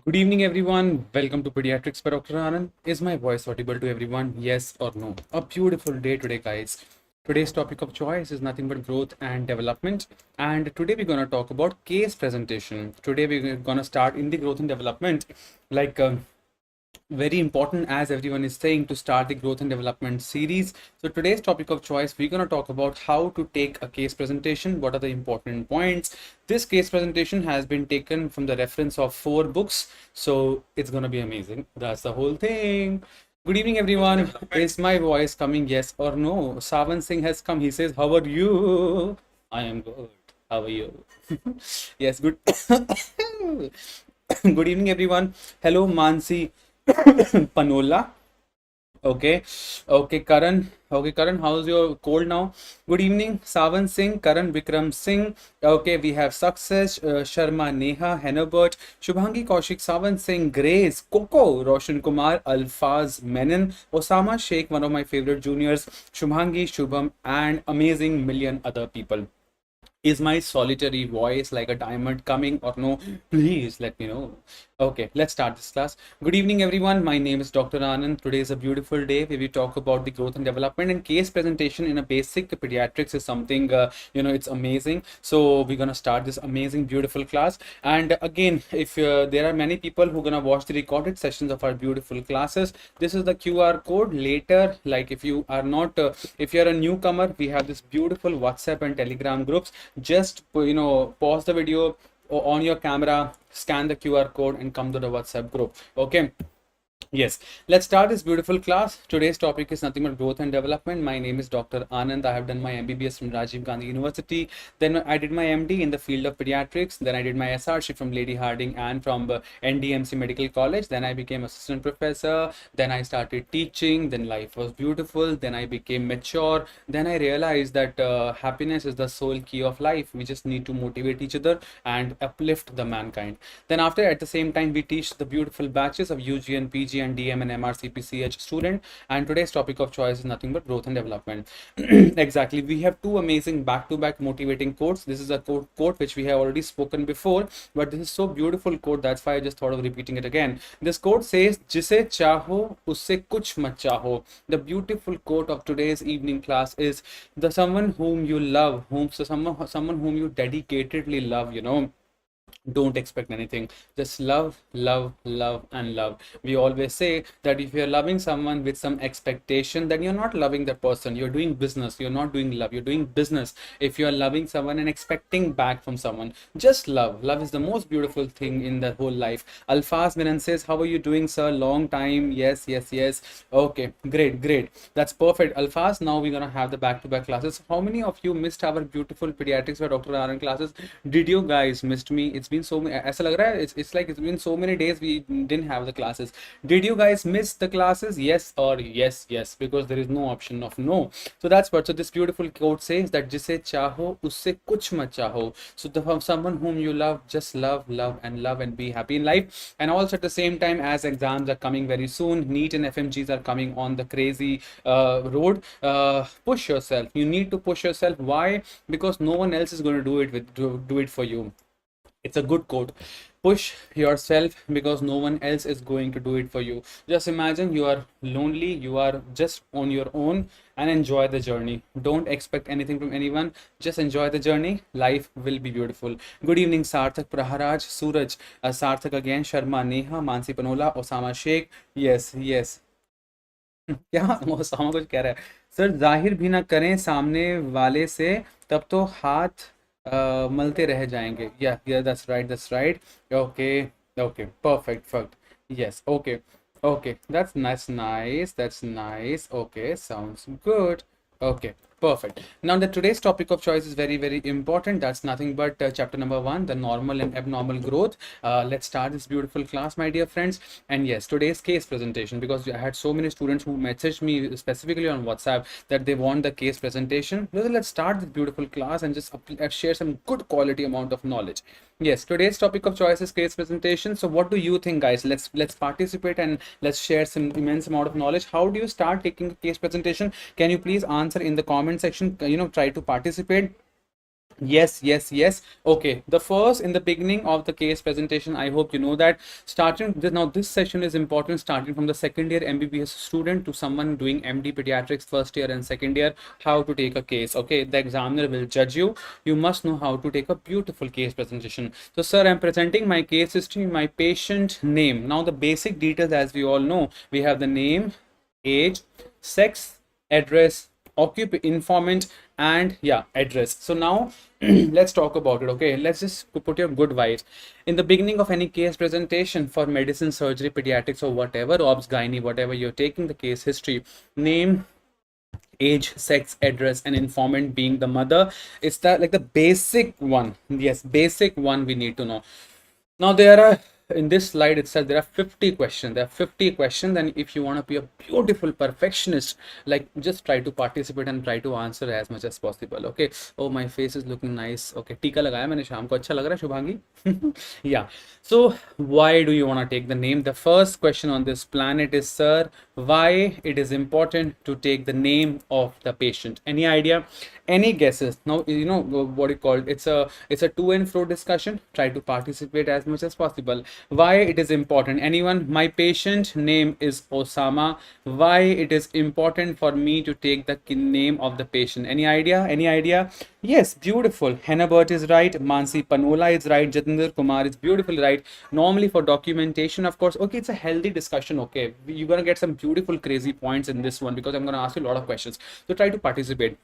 Good evening, everyone. Welcome to Pediatrics by Dr. Anand. Is my voice audible to everyone? Yes or no? A beautiful day today, guys. Today's topic of choice is nothing but growth and development. And today we're going to talk about case presentation. Today we're going to start in the growth and development. Like, very important, as everyone is saying, to start the growth and development series. So today's topic of choice, we're going to talk about how to take a case presentation. What are the important points? This case presentation has been taken from the reference of 4 books, so it's going to be amazing. That's the whole thing. Good evening, everyone. Is my voice coming? Yes or no? Savan Singh has come. He says, how are you? I am good. How are you? Yes, good. Good evening, everyone. Hello, Mansi Panola. Okay, okay, Karan. Okay, Karan, how's your cold now? Good evening, Savan Singh, Karan Vikram Singh. Okay, we have Success, Sharma Neha, Henobert, Shubhangi Kaushik, Savan Singh, Grace, Coco, Roshan Kumar, Alfaz Menon, Osama Sheikh, one of my favorite juniors, Shubhangi, Shubham, and amazing million other people. Is my solitary voice like a diamond coming or no? Please let me know. Okay, let's start this class. Good evening, everyone. My name is Dr. Anand. Today is a beautiful day where we talk about the growth and development, and case presentation in a basic pediatrics is something, it's amazing. So we're going to start this amazing, beautiful class. And again, if there are many people who are going to watch the recorded sessions of our beautiful classes, this is the QR code. Later, like if you are not, if you're a newcomer, we have this beautiful WhatsApp and Telegram groups. Just pause the video on your camera, scan the QR code, and come to the WhatsApp group. Okay. Yes, let's start this beautiful class. Today's topic is nothing but growth and development. My name is Dr. Anand. I have done my MBBS from Rajiv Gandhi University. Then I did my MD in the field of pediatrics. Then I did my SRC from Lady Harding and from NDMC Medical College. Then I became assistant professor. Then I started teaching. Then life was beautiful. Then I became mature. Then I realized that happiness is the sole key of life. We just need to motivate each other and uplift the mankind. Then after, at the same time, we teach the beautiful batches of UG and PG and DM and MRCPCH student, and today's topic of choice is nothing but growth and development. Exactly, we have two amazing back-to-back motivating quotes. This is a quote which we have already spoken before, but this is so beautiful quote, that's why I just thought of repeating it again. This quote says, "Jise chaho usse kuch mat chaho." The beautiful quote of today's evening class is, the someone whom you love, someone whom you dedicatedly love, don't expect anything. Just love, love, love, and love. We always say that if you're loving someone with some expectation, then you're not loving that person. You're doing business. You're not doing love. You're doing business. If you're loving someone and expecting back from someone, just love. Love is the most beautiful thing in the whole life. Alfaz Minan says, how are you doing, sir? Long time. Yes, yes, yes. Okay, great, great. That's perfect. Alfaz, now we're gonna have the back-to-back classes. How many of you missed our beautiful pediatrics by Dr. Anand classes? Did you guys missed me? It's been so many, ऐसा लग रहा है, it's like it's been so many days we didn't have the classes. Did you guys miss the classes? Yes or yes, yes, because there is no option of no. So that's what, so this beautiful quote says that जिसे चाहो उससे कुछ मत चाहो. So the someone whom you love, just love, love, and be happy in life. And also at the same time, as exams are coming very soon, NEET and FMGs are coming on the crazy road, push yourself. You need to push yourself. Why? Because no one else is going to do it for you. It's a good quote. Push yourself because no one else is going to do it for you. Just imagine you are lonely, you are just on your own, and enjoy the journey. Don't expect anything from anyone. Just enjoy the journey. Life will be beautiful. Good evening, Sarthak, Praharaj, Suraj, Sarthak again, Sharma, Neha, Mansi Panola, Osama Sheikh. Yes, yes. क्या Osama कुछ कह रहा है? Sir जाहिर भी ना करें सामने वाले से, तब तो हाथ मलते रह जाएंगे. Yeah, that's right. Okay, perfect. Yes, okay, that's nice. Okay, sounds good. Okay, perfect. Now the today's topic of choice is very, very important. That's nothing but chapter number 1, the normal and abnormal growth. Let's start this beautiful class, my dear friends. And yes, today's case presentation, because I had so many students who messaged me specifically on WhatsApp that they want the case presentation. So let's start this beautiful class and just share some good quality amount of knowledge. Yes, today's topic of choice is case presentation. So what do you think, guys? Let's participate and let's share some immense amount of knowledge. How do you start taking a case presentation? Can you please answer in the comment section? Try to participate. Yes, yes, yes. Okay. The first, in the beginning of the case presentation, I hope you know that starting this, now this session is important, starting from the second year MBBS student to someone doing MD pediatrics first year and second year, how to take a case. Okay. The examiner will judge you. You must know how to take a beautiful case presentation. So, sir, I'm presenting my case history, my patient name. Now, the basic details, as we all know, we have the name, age, sex, address, informant, and yeah, address. So now let's talk about it. Okay, let's just put your good vibes in the beginning of any case presentation for medicine, surgery, pediatrics, or whatever, obs, gynae, whatever you're taking the case history, name, age, sex, address, and informant being the mother. It's that like the basic one. Yes, basic one we need to know. Now there are, in this slide itself, there are 50 questions. There are 50 questions, and if you want to be a beautiful perfectionist, like just try to participate and try to answer as much as possible. Okay. Oh, my face is looking nice. Okay. टीका लगाया मैंने शाम को, अच्छा लग रहा है Shubhangi? Yeah. So why do you want to take the name? The first question on this planet is, sir, why it is important to take the name of the patient? Any idea? Any guesses? Now you know what it called. It's a to and fro discussion. Try to participate as much as possible. Why it is important? Anyone? My patient name is Osama. Why it is important for me to take the name of the patient? Any idea? Any idea? Yes, beautiful. Hennebert is right. Mansi Panola is right. Jatinder Kumar is beautifully right. Normally for documentation, of course. Okay, it's a healthy discussion. Okay, you're gonna get some beautiful, crazy points in this one because I'm gonna ask you a lot of questions. So try to participate.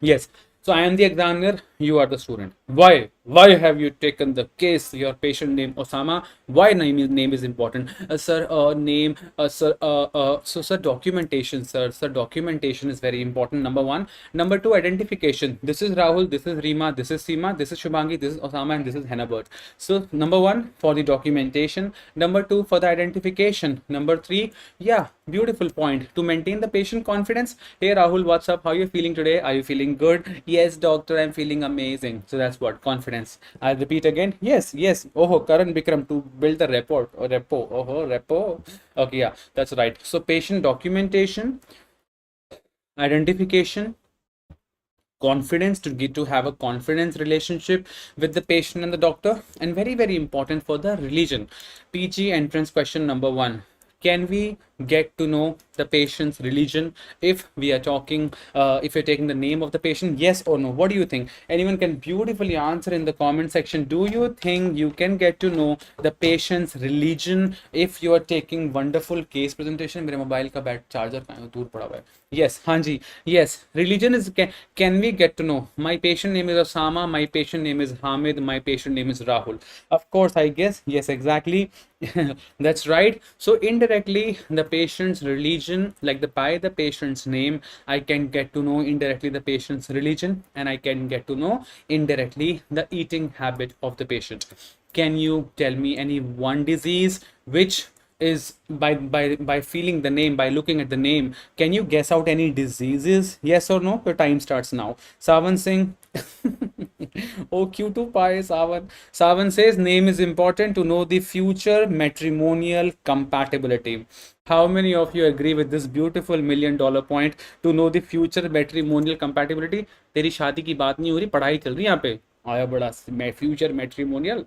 Yes. So I am the examiner, you are the student. Why? Why have you taken the case, your patient name Osama? Why name is important? Sir, name, sir, so sir, documentation, sir, documentation is very important. Number one. Number two, identification. This is Rahul, this is Rima, this is Seema, this is Shubhangi, this is Osama, and this is Hennebert. So number one, for the documentation. Number two, for the identification. Number three, yeah, beautiful point. To maintain the patient confidence. Hey Rahul, what's up? How are you feeling today? Are you feeling good? Yes, doctor, I'm feeling amazing. So that's what confidence. I'll repeat again. Yes, yes. Oh, Karan Bikram, to build the rapport or repo. Oh, repo. Okay, yeah, that's right. So patient documentation, identification, confidence, to get to have a confidence relationship with the patient and the doctor, and very, very important for the religion. PG entrance question number one. Can we get to know the patient's religion if we are talking, if you're taking the name of the patient? Yes or no? What do you think? Anyone can beautifully answer in the comment section. Do you think you can get to know the patient's religion if you are taking wonderful case presentation? मेरे mobile का bat charger कहाँ है, दूर पड़ा हुआ है. Yes, हाँ जी. Yes, religion is, can we get to know? My patient name is Osama, my patient name is Hamid, my patient name is Rahul. Of course, I guess. Yes, exactly. That's right. So indirectly the patient's religion, like by the patient's name, I can get to know indirectly the patient's religion, and I can get to know indirectly the eating habit of the patient. Can you tell me any one disease which is by feeling the name, by looking at the name? Can you guess out any diseases? Yes or no? Your time starts now. Savan Singh. Oh, Q2 pi, Savan. Savan says name is important to know the future matrimonial compatibility. How many of you agree with this beautiful $1,000,000 point, to know the future matrimonial compatibility? तेरी शादी की बात नहीं हो रही, पढ़ाई चल रही है यहाँ पे. आया बड़ा future matrimonial.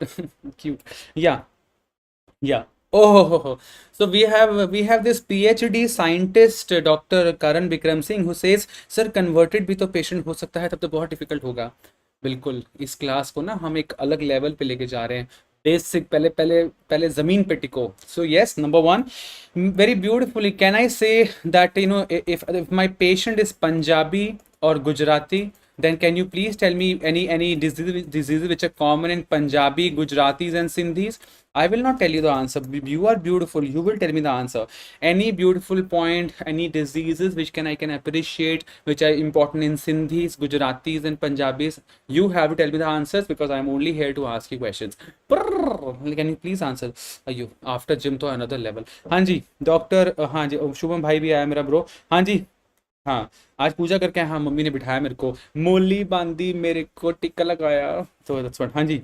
Cute. Yeah. Yeah. Oh, so we have this PhD scientist, Dr. Karan Bikram Singh, who says, sir, converted भी तो patient हो सकता है, तब तो बहुत difficult होगा. बिल्कुल, इस क्लास को ना हम एक अलग लेवल पे लेके जा रहे हैं. बेसिक, पहले पहले पहले जमीन पे टिको. So yes, number one, very beautifully, can I say that, you know, if my patient is Punjabi or Gujarati, then can you please tell me any diseases which are common in Punjabi, Gujaratis, and Sindhis? I will not tell you the answer. You are beautiful. You will tell me the answer. Any beautiful point, any diseases which I can appreciate, which are important in Sindhis, Gujaratis, and Punjabis. You have to tell me the answers because I am only here to ask you questions. Can you please answer? You after gym to another level. हाँ जी, doctor. हाँ जी, शुभम भाई भी आया मेरा bro. हाँ जी. हाँ, आज पूजा करके, हाँ, मम्मी ने बिठाया मेरे को, मोली बांधी, मेरे को टिक्का लगाया. So that's what. हाँ जी.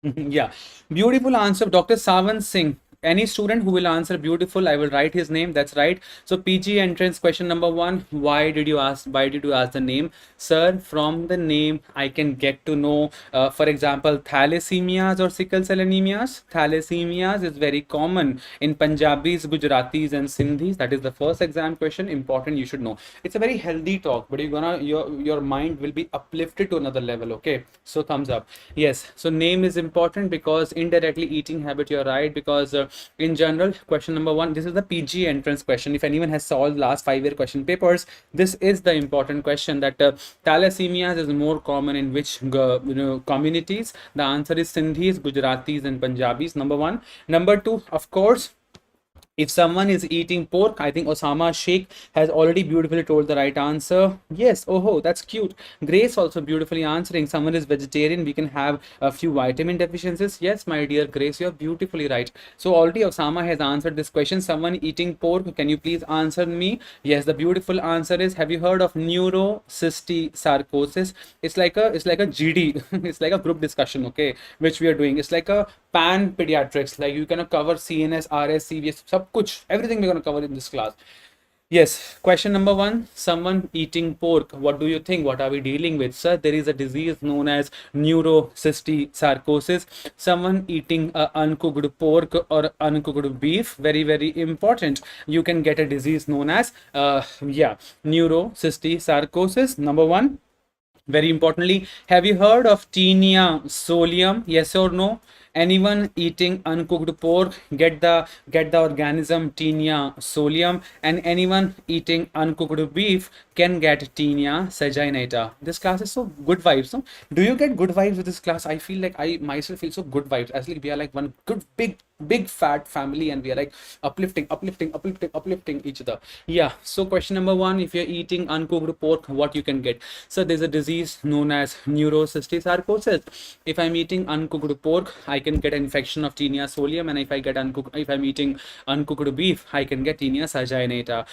Yeah, beautiful answer, Dr. Savan Singh. any student who will answer beautiful, I will write his name. That's right. So PG entrance question number 1, why did you ask the name? Sir, from the name I can get to know, for example, thalassemias or sickle cell anemias. Thalassemias is very common in Punjabis, Gujaratis and Sindhis. That is the first exam question, important, you should know. It's a very healthy talk, but your mind will be uplifted to another level. Okay, so thumbs up. Yes, so name is important because indirectly eating habit, you're right, because in general, question number 1, this is the PG entrance question. If anyone has solved last 5-year question papers, this is the important question, that thalassemias is more common in which communities. The answer is Sindhis, Gujaratis and Punjabis, number 1. Number 2, of course, if someone is eating pork, I think Osama Sheikh has already beautifully told the right answer. Yes, oh, that's cute. Grace also beautifully answering. Someone is vegetarian, we can have a few vitamin deficiencies. Yes, my dear Grace, you're beautifully right. So already Osama has answered this question. Someone eating pork, can you please answer me? Yes, the beautiful answer is, have you heard of Neuro, Cystic, Sarcosis? It's like a GD. It's like a group discussion, okay, which we are doing. It's like a pan pediatrics, like you can cover CNS, RS, CVS, sab kuch, everything we're going to cover in this class. Yes, question number 1, someone eating pork, what do you think, what are we dealing with? Sir, there is a disease known as neurocystic sarcosis. Someone eating uncooked pork or uncooked beef, very very important, you can get a disease known as neurocystic sarcosis, number 1. Very importantly, have you heard of tinea solium? Yes or no? Anyone eating uncooked pork get the organism tinea solium, and anyone eating uncooked beef can get tinea saginata. This class is so good vibes. No? Do you get good vibes with this class? I feel like I myself feel so good vibes. As like we are like one good big fat family, and we are like uplifting each other. Yeah, so question number 1, if you're eating uncooked pork, what you can get? So there's a disease known as neurocystic sarcosis. If I'm eating uncooked pork, I can get an infection of tinea solium, and if I'm eating uncooked beef, I can get tinea saginata.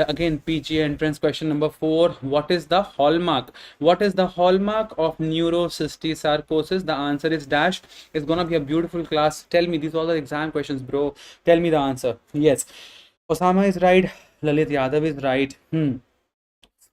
Again, PG entrance question number 4, what is the hallmark of neurocystic sarcosis? The answer is dash. It's gonna be a beautiful class. Tell me, these are all the exam questions, bro. Tell me the answer. Yes, Osama is right, Lalit Yadav is right,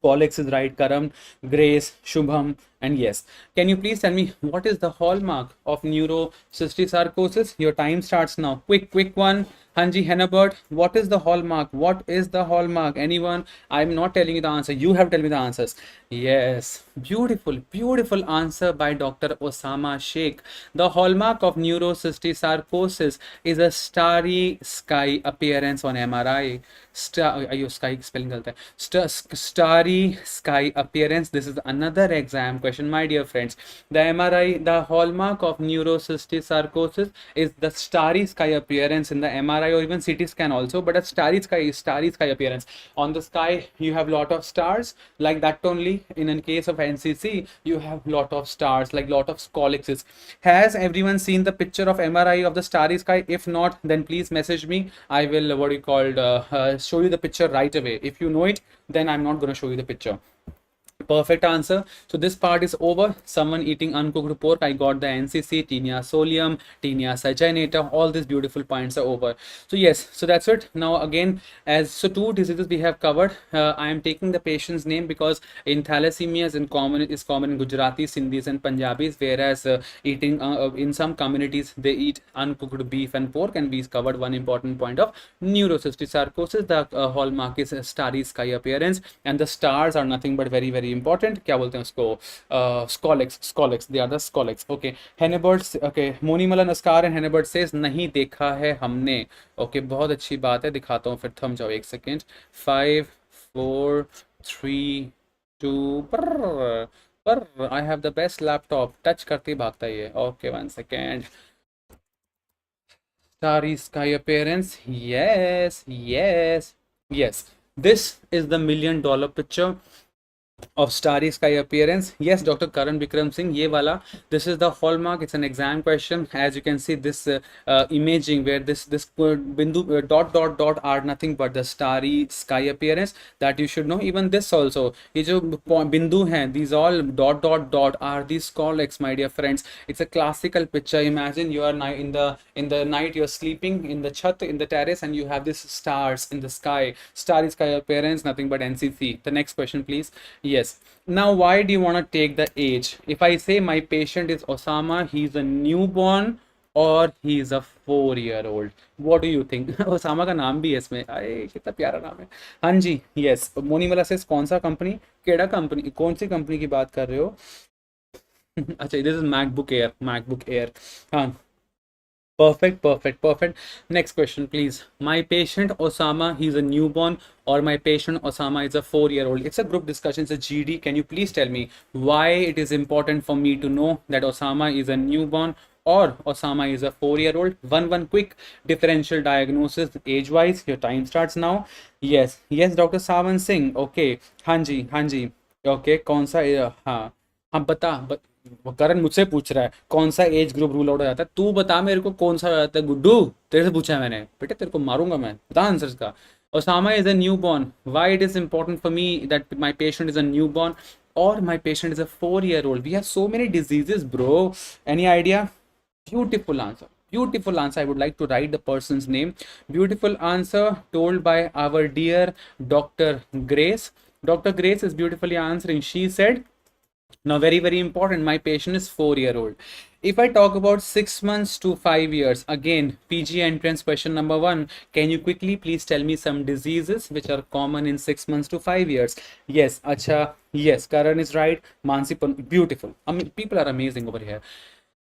Polex is right, Karam, Grace, Shubham, and yes. Can you please tell me what is the hallmark of neurocystic sarcosis? Your time starts now. Quick one. Hanji Hennebert, what is the hallmark? What is the hallmark? Anyone? I'm not telling you the answer. You have to tell me the answers. Yes. Beautiful answer by Dr. Osama Sheikh. The hallmark of neurocystic sarcosis is a starry sky appearance on MRI. Sky spelling galta hai. Starry sky appearance. This is another exam question, my dear friends. The MRI, the hallmark of neurocystic sarcosis is the starry sky appearance in the MRI or even CT scan also, but a starry sky appearance. On the sky, you have lot of stars, like that only. In case of NCC, you have lot of stars, like lot of scolixes. Has everyone seen the picture of MRI of the starry sky? If not, then please message me. I will, show you the picture right away. If you know it, then I'm not going to show you the picture. Perfect answer. So this part is over. Someone eating uncooked pork, I got the NCC, tinea solium, tinea saginata, all these beautiful points are over. So yes, so that's it. Now again, so 2 diseases we have covered. I am taking the patient's name because in thalassemia is common in Gujarati, Sindhis and Punjabis, whereas eating in some communities they eat uncooked beef and pork, and we covered one important point of neurocystic sarcosis. The hallmark is starry sky appearance, and the stars are nothing but very important. क्या बोलते हैं उसको? Scolix, they are the scolix. Okay, Hennebert, okay, Monimalan Askar and Hennebert says नहीं देखा है हमने. Okay, बहुत अच्छी बात है, दिखाता हूँ फिर. थम जाओ एक सेकेंड. 5 4 3 2 पर I have the best laptop. Touch करते ही भागता है ये. Okay, 1 second. Starry sky appearance. Yes. This is the $1 million picture. of starry sky appearance? Yes, Dr. Karan Vikram Singh, ye wala, this is the hallmark. It's an exam question. As you can see, this imaging where this bindu dot dot dot are nothing but the starry sky appearance that you should know. Even this also, ye jo bindu hai, these all dot dot dot are these scolex, my dear friends. It's a classical picture. Imagine you are in the night, you're sleeping in the chat, in the terrace, and you have these stars in the sky, starry sky appearance, nothing but NCC. The next question, please. Yes. Now, why do you want to take the age? If I say my patient is Osama, he's a newborn or he's a 4-year-old, what do you think? Osama का नाम भी है इसमें, अरे कितना प्यारा नाम है. हाँ जी, यस. मोनीवाला से कौन सा कंपनी, केड़ा कंपनी, कौन सी कंपनी की बात कर रहे हो? अच्छा, this is MacBook air, MacBook air. हाँ. Perfect, perfect, perfect. Next question, please. My patient Osama, he's a newborn, or my patient Osama is a 4-year-old. It's a group discussion, it's a GD. Can you please tell me why it is important for me to know that Osama is a newborn or Osama is a 4-year-old? One quick differential diagnosis age-wise. Your time starts now. Yes, yes, Dr. Savan Singh. Okay, हाँ जी, हाँ जी. Okay, कौन सा, हाँ हाँ बता. वो करण मुझसे पूछ रहा है कौन सा एज ग्रुप रूल आउट हो जाता है. तू बता मेरे को कौन सा हो जाता है गुड्डू. तेरे से पूछा है मैंने, बेटे तेरे को मारूंगा मैं, बता आंसर का. Osama is a newborn. Why it is important for me that my patient is a newborn or my patient is a 4-year-old? We have so many diseases, bro. Any idea? Beautiful answer. Beautiful answer. I would like to write the person's name. Beautiful answer told by our dear Dr. Grace. Dr. Grace is beautifully answering. She said, now, very important, my patient is 4-year-old. If I talk about 6 months to 5 years, again, PG entrance question number 1, can you quickly please tell me some diseases which are common in 6 months to 5 years? Yes, acha, yes, Karan is right. Mansi, beautiful. I mean, people are amazing over here.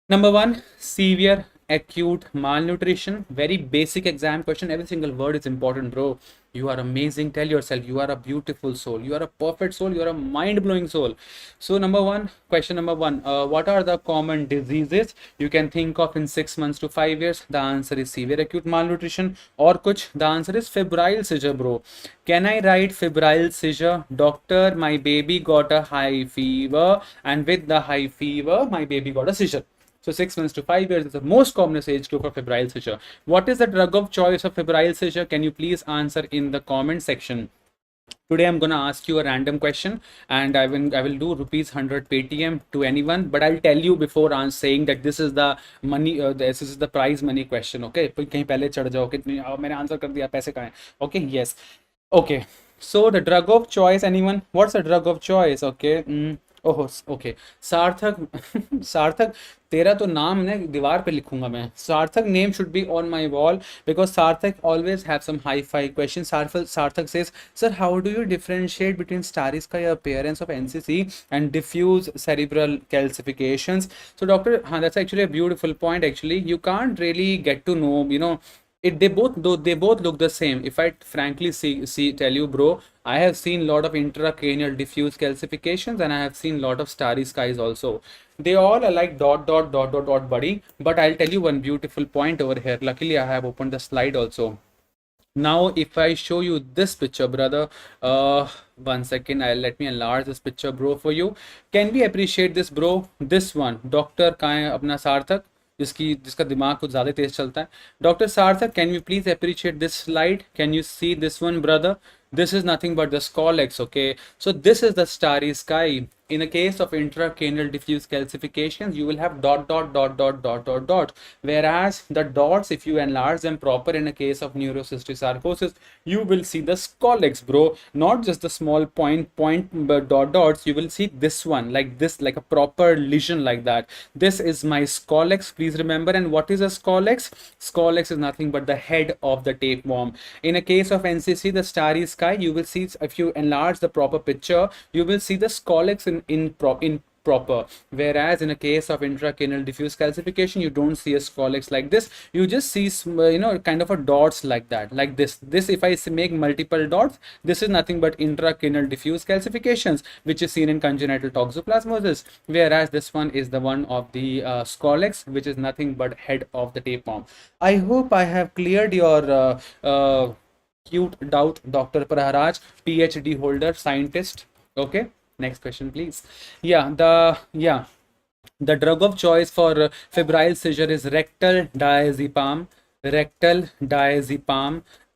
Number 1, severe acute malnutrition. Very basic exam question. Every single word is important, bro. You are amazing. Tell yourself you are a beautiful soul. You are a perfect soul. You are a mind-blowing soul. So number 1, question number 1, what are the common diseases you can think of in 6 months to 5 years? The answer is severe acute malnutrition. Or kuch? The answer is febrile seizure, bro. Can I write febrile seizure? Doctor, my baby got a high fever, and with the high fever, my baby got a seizure. So 6 months to 5 years is the most commonest age group of febrile seizure. What is the drug of choice of febrile seizure? Can you please answer in the comment section? Today I'm gonna ask you a random question, and I will do ₹100 Paytm to anyone. But I'll tell you before saying that this is the money, this is the prize money question. Okay? कहीं पहले चढ़ जाओ कि मैंने answer कर दिया, पैसे कहाँ हैं? Okay? Yes. Okay. So the drug of choice. Anyone? What's the drug of choice? Okay. ओहो ओके. सार्थक. सार्थक, तेरा तो नाम ने दीवार पे लिखूंगा मैं. सार्थक name should be on my wall because Sarthak always have some hi-fi questions. Sarthak says, sir, how do you differentiate between starry sky appearance of NCC and diffuse cerebral calcifications? So doctor, that's actually a beautiful point. Actually, you can't really get to know, it, they both look the same. If I frankly tell you, bro, I have seen lot of intracranial diffuse calcifications, and I have seen lot of starry skies also. They all are like dot dot dot dot dot, buddy. But I'll tell you one beautiful point over here. Luckily, I have opened the slide also. Now, if I show you this picture, brother, 1 second, let me enlarge this picture, bro, for you. Can we appreciate this, bro? This one, Doctor कहाँ है अपना सार्थक, जिसका दिमाग कुछ ज़्यादा तेज चलता है. Dr. Sarthak, can you please appreciate this slide? Can you see this one, brother? This is nothing but the scolex, okay? So this is the starry sky. In a case of intracranial diffuse calcifications, you will have dot dot dot dot dot dot dot. Whereas the dots, if you enlarge them proper in a case of neurocystic sarcosis, you will see the scolex, bro. Not just the small point but dot dots. You will see this one like this, like a proper lesion like that. This is my scolex. Please remember. And what is a scolex? Scolex is nothing but the head of the tapeworm. In a case of NCC, the starry sky, you will see, if you enlarge the proper picture, you will see the scolex in proper. Whereas in a case of intracranial diffuse calcification, you don't see a scolex like this. You just see, kind of a dots like that, like this. This, if I make multiple dots, this is nothing but intracranial diffuse calcifications, which is seen in congenital toxoplasmosis. Whereas this one is the one of the scolex, which is nothing but head of the tapeworm. I hope I have cleared your cute doubt, Dr. Praharaj, PhD holder, scientist. Okay. Next question, please. The drug of choice for febrile seizure is rectal diazepam,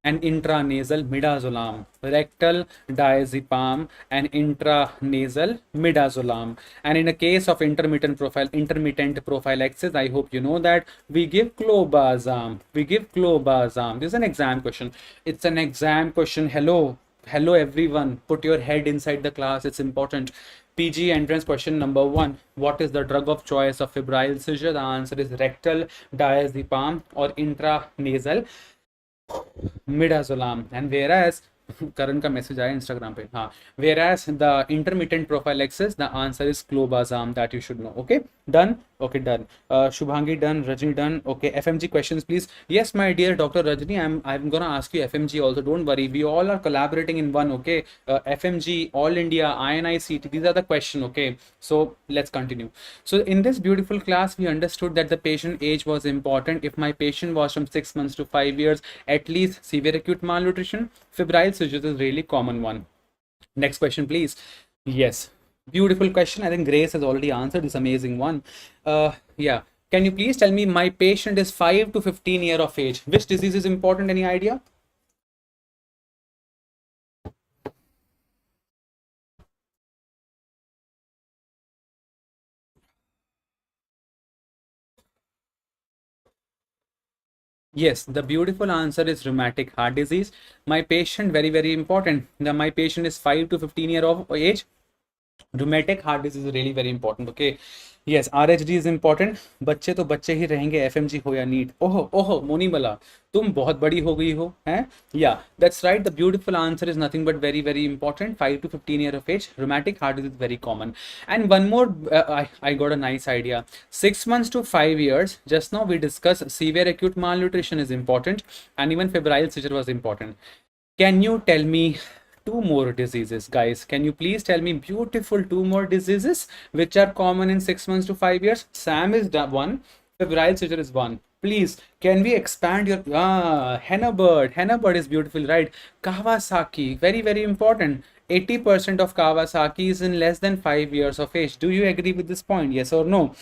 and intranasal midazolam. Rectal diazepam and intranasal midazolam. And in a case of intermittent prophylaxis, I hope you know that we give clobazam. This is an exam question. It's an exam question. Hello everyone. Put your head inside the class. It's important. PG entrance question number 1. What is the drug of choice of febrile seizure? The answer is rectal diazepam or intranasal midazolam. And whereas Karan का message आया Instagram पे, हाँ, whereas the intermittent prophylaxis, the answer is clobazam, that you should know. Okay, done. Okay, done. Shubhangi done, Rajni done. Okay, FMG questions please. Yes, my dear Dr. Rajni, I'm gonna ask you FMG also. Don't worry, we all are collaborating in one. Okay, FMG, All India, INICT. These are the question. Okay, so let's continue. So in this beautiful class, we understood that the patient age was important. If my patient was from 6 months to 5 years, at least severe acute malnutrition, febrile seizure is really common one. Next question, please. Yes, beautiful question. I think Grace has already answered this amazing one. Yeah, can you please tell me, my patient is 5 to 15 year of age. Which disease is important? Any idea? Yes, the beautiful answer is rheumatic heart disease. My patient, very important. My patient is 5 to 15 year of age. Rheumatic heart disease is really very important. Okay, yes, RHD is important. बच्चे तो बच्चे ही रहेंगे, FMG हो या NEET. ओहो मोनीमला, तुम बहुत बड़ी हो गई हो हैं. Yeah, that's right. The beautiful answer is nothing but very important. 5 to 15 year of age, rheumatic heart disease is very common. And one more, I got a nice idea. 6 months to 5 years. Just now we discussed severe acute malnutrition is important, and even febrile seizure was important. Can you tell me two more diseases, guys? Can you please tell me beautiful two more diseases which are common in 6 months to 5 years? SAM is one, febrile seizure is one. Please, can we expand your henna bird is beautiful, right? Kawasaki, very important. 80% of Kawasaki is in less than 5 years of age. Do you agree with this point? Yes or no?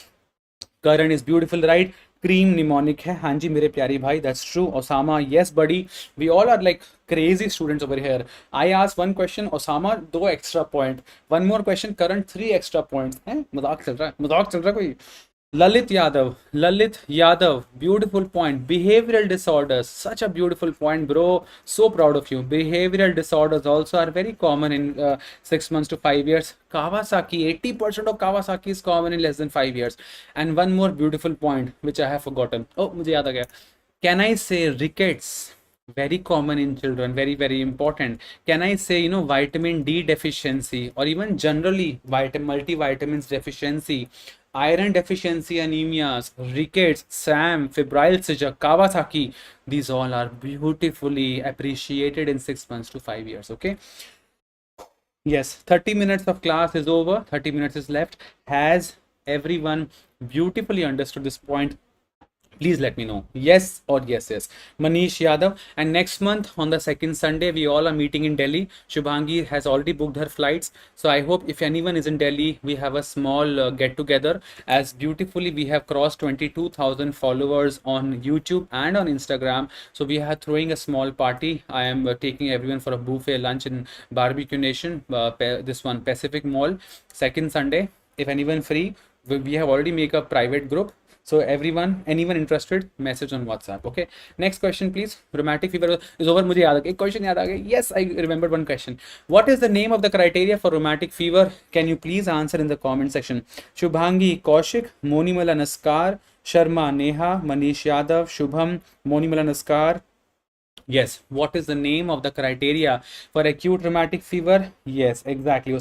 Karan is beautiful, right? Cream mnemonic है. हाँ जी मेरे प्यारी भाई, that's true. Osama, yes buddy. We all are like crazy students over here. I asked one question, Osama 2 extra point. One more question, Karan 3 extra points. हैं? मजाक चल रहा है कोई? Lalit Yadav, beautiful point. Behavioral disorders, such a beautiful point, bro. So proud of you. Behavioral disorders also are very common in 6 months to 5 years. Kawasaki, 80% of Kawasaki is common in less than 5 years. And one more beautiful point, which I have forgotten. Oh, मुझे याद आ गया. Can I say rickets? Very common in children, very important. Can I say, vitamin D deficiency, or even generally multivitamins deficiency, iron deficiency anemias, rickets, SAM, febrile seizure, Kawasaki, these all are beautifully appreciated in 6 months to 5 years. Okay, yes, 30 minutes of class is over, 30 minutes is left. Has everyone beautifully understood this point? Please let me know, yes or yes. Manish Yadav. And next month on the second Sunday, we all are meeting in Delhi. Shubhangi has already booked her flights, so I hope if anyone is in Delhi, we have a small get together, as beautifully we have crossed 22,000 followers on YouTube and on Instagram. So we are throwing a small party. I am taking everyone for a buffet lunch in Barbecue Nation, this one, Pacific Mall, second Sunday. If anyone free, we have already made a private group. So anyone interested, message on WhatsApp. Okay, next question please. Rheumatic fever is over. मुझे याद आ गया, एक question याद आ गया. Yes, I remembered one question. What is the name of the criteria for rheumatic fever? Can you please answer in the comment section? Shubhangi Kaushik, Monimala Naskar, Sharma Neha, Manish Yadav, Shubham, Monimala Naskar. Yes, what is the name of the criteria for acute rheumatic fever? Yes, exactly.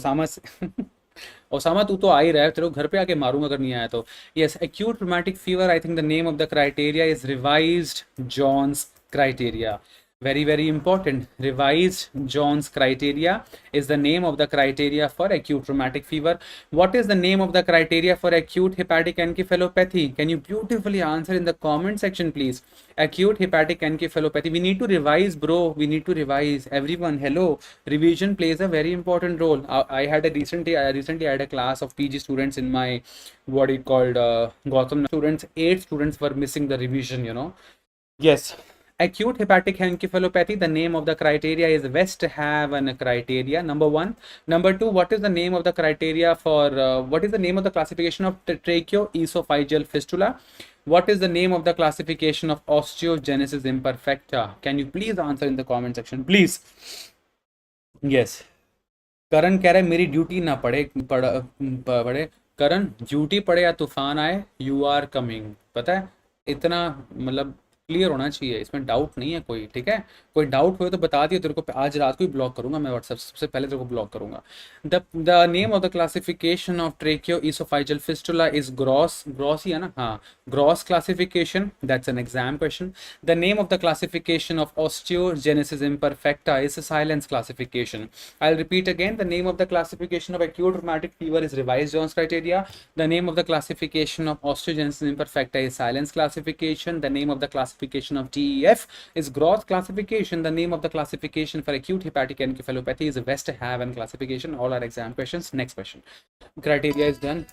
Osama, तू तो आ ही रहा है, तेरे को घर पे आके मारूंगा अगर नहीं आया तो. Yes, acute rheumatic fever, I think the name of the criteria is revised John's criteria. Very, very important. Revised Jones criteria is the name of the criteria for acute rheumatic fever. What is the name of the criteria for acute hepatic encephalopathy? Can you beautifully answer in the comment section, please? Acute hepatic encephalopathy. We need to revise, bro. We need to revise. Everyone, hello. Revision plays a very important role. I recently had a class of PG students in my what it called Gotham students. 8 students were missing the revision. Yes. Acute hepatic encephalopathy, the name of the criteria is Westhaven criteria, number one. Number two, what is the name of the criteria for, what is the name of the classification of tracheoesophageal fistula? What is the name of the classification of osteogenesis imperfecta? Can you please answer in the comment section, please? Yes. करण कह रहा है मेरी duty ना पड़े करण duty पड़े या तूफान आए यू आर कमिंग पता है इतना मतलब क्लियर होना चाहिए इसमें डाउट नहीं है कोई ठीक है कोई डाउट हो तो बता दियो तेरे को आज रात को ही ब्लॉक करूंगा मैं व्हाट्सएप सबसे पहले तेरे को ब्लॉक करूंगा the name of the classification of tracheoesophageal fistula is gross ही है ना हाँ gross classification that's an exam question the name of the classification of osteogenesis imperfecta is a silence classification. I'll repeat again, the name of the classification of acute rheumatic fever is revised Jones criteria. The name of the classification of osteogenesis imperfecta is silence classification. The name of the classification of TEF is gross classification. The name of the classification for acute hepatic encephalopathy is Westhaven classification. All are exam questions. Next question. Criteria is done.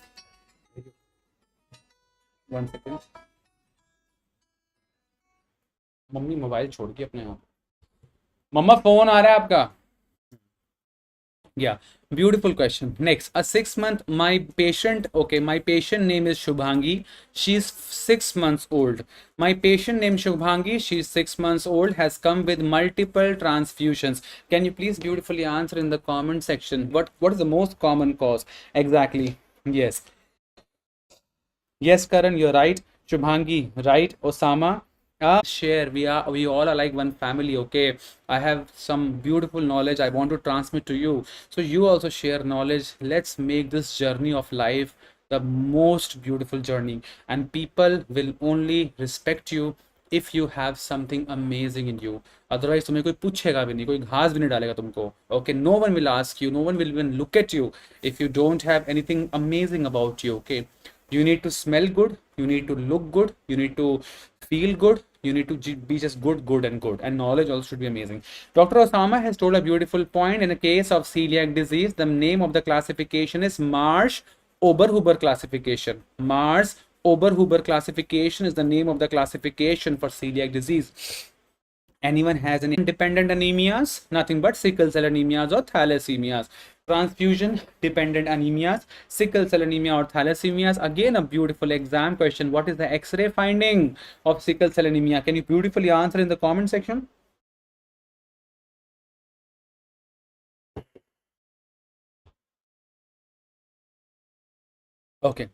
1 second. Mummy mobile छोड़ के अपने आप मम्मा phone आ रहा है आपका Yeah, beautiful question. Next, a 6 month, my patient name is Shubhangi. She's 6 months old. My patient name Shubhangi, she's 6 months old, has come with multiple transfusions. Can you please beautifully answer in the comment section? What is the most common cause? Exactly. Yes. Yes, Karan, you're right. Shubhangi, right. Osama, share. We all are like one family. Okay, I have some beautiful knowledge I want to transmit to you, so you also share knowledge. Let's make this journey of life the most beautiful journey, and people will only respect you if you have something amazing in you. Otherwise तुम्हें कोई पूछेगा भी नहीं कोई घास भी नहीं डालेगा तुमको. Okay, no one will ask you, no one will even look at you if you don't have anything amazing about you. Okay, you need to smell good, you need to look good, you need to feel good, you need to be just good, and knowledge also should be amazing. Dr. Osama has told a beautiful point. In a case of celiac disease, the name of the classification is Marsh Oberhuber classification. Marsh Oberhuber classification is the name of the classification for celiac disease. Anyone has any independent anemias? Nothing but sickle cell anemias or thalassemias. Transfusion dependent anemias, sickle cell anemia or thalassemias. Again, a beautiful exam question. What is the X-ray finding of sickle cell anemia? Can you beautifully answer in the comment section? Okay.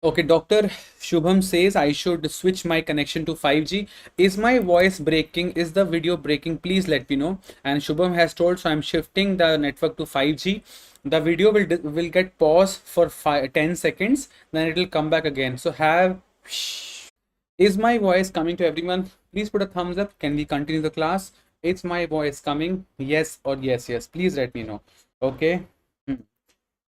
Okay, Dr. Shubham says I should switch my connection to 5G. Is my voice breaking? Is the video breaking? Please let me know. And Shubham has told, so I'm shifting the network to 5G. The video will get paused for 10 seconds, then it will come back again. So is my voice coming to everyone? Please put a thumbs up. Can we continue the class? Is my voice coming? Yes or yes. Please let me know. Okay.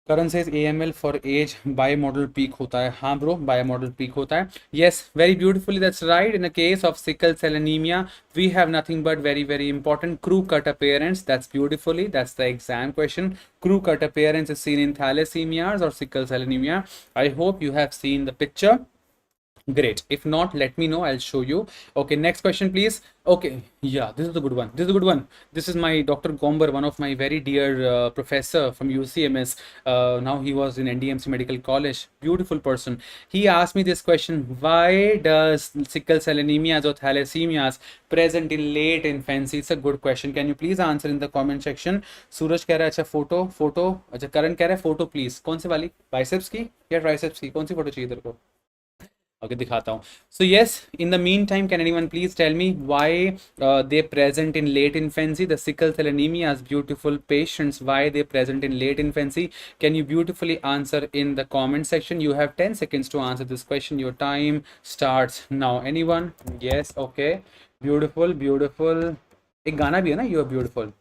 Karan says AML for age bimodal peak होता है. हाँ bro, bimodal peak होता है. Yes, very beautifully, that's right. In the case of sickle cell anemia, we have nothing but very important crew cut appearance. That's beautifully, that's the exam question. Crew cut appearance is seen in thalassemias or sickle cell anemia. I hope you have seen the picture. Great. If not, let me know. I'll show you. Okay, next question, please. Okay, yeah, this is the good one. This is my Dr. Gomber, one of my very dear professor from UCMS. Now he was in NDMC Medical College. Beautiful person. He asked me this question: why does sickle cell anemias or thalassemias present in late infancy? It's a good question. Can you please answer in the comment section? सूरज कह रहा है अच्छा photo अच्छा करण कह रहा है photo please कौन सी वाली बाइसेप्स की या ट्राइसेप्स की कौन सी फोटो चाहिए तेरे को Okay, दिखाता हूँ. So yes, in the meantime, can anyone please tell me why they present in late infancy? The sickle cell anemias, beautiful patients, why they present in late infancy? Can you beautifully answer in the comment section? You have 10 seconds to answer this question. Your time starts now. Anyone? Yes. Okay. Beautiful, beautiful. एक गाना भी है ना, You Are Beautiful.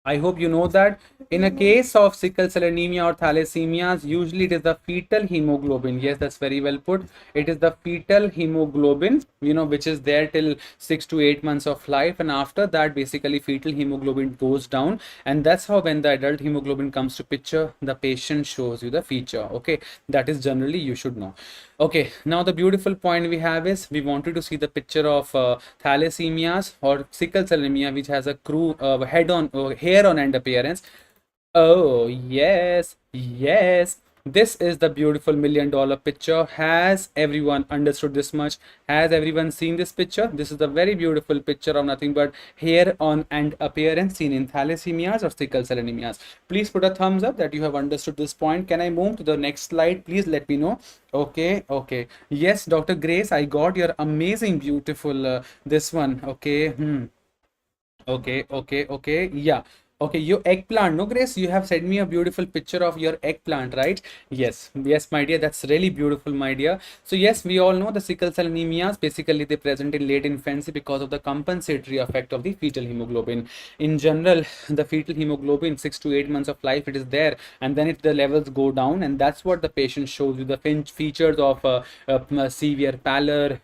I hope you know that in a case of sickle cell anemia or thalassemias, usually it is the fetal hemoglobin. Yes, that's very well put. It is the fetal hemoglobin, which is there till 6 to 8 months of life. And after that, basically, fetal hemoglobin goes down. And that's how when the adult hemoglobin comes to picture, the patient shows you the feature. Okay, that is generally you should know. Okay, now the beautiful point we have is we wanted to see the picture of thalassemias or sickle cell anemia, which has a head on hair on end appearance. Oh, yes, yes. This is the beautiful $1 million picture. Has everyone understood this much? Has everyone seen this picture? This is the very beautiful picture of nothing but hair on and appearance seen in thalassemias or sickle cell anemias. Please put a thumbs up that you have understood this point. Can I move to the next slide? Please let me know. Okay, okay. Yes, Dr. Grace, I got your amazing, beautiful this one. Okay. Okay, okay, okay. Yeah. Okay, your eggplant. No, Grace, you have sent me a beautiful picture of your eggplant, right? Yes, yes, my dear. That's really beautiful, my dear. So, yes, we all know the sickle cell anemias. Basically, they present in late infancy because of the compensatory effect of the fetal hemoglobin. In general, the fetal hemoglobin, 6 to 8 months of life, it is there, and then if the levels go down, and that's what the patient shows you the features of severe pallor,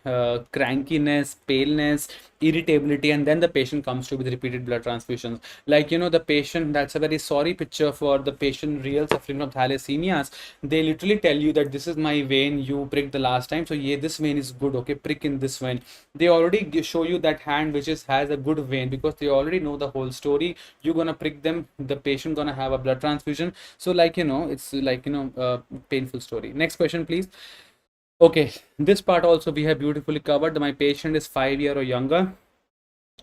crankiness, paleness, irritability, and then the patient comes to with repeated blood transfusions. Like, the patient, that's a very sorry picture for the patient real suffering from thalassemias. They literally tell you that this is my vein you pricked the last time, so yeah, this vein is good, okay, prick in this vein. They already show you that hand which has a good vein because they already know the whole story. You're gonna prick them, the patient gonna have a blood transfusion. So like, it's like, painful story. Next question, please. Okay, this part also we have beautifully covered. My patient is 5 years or younger.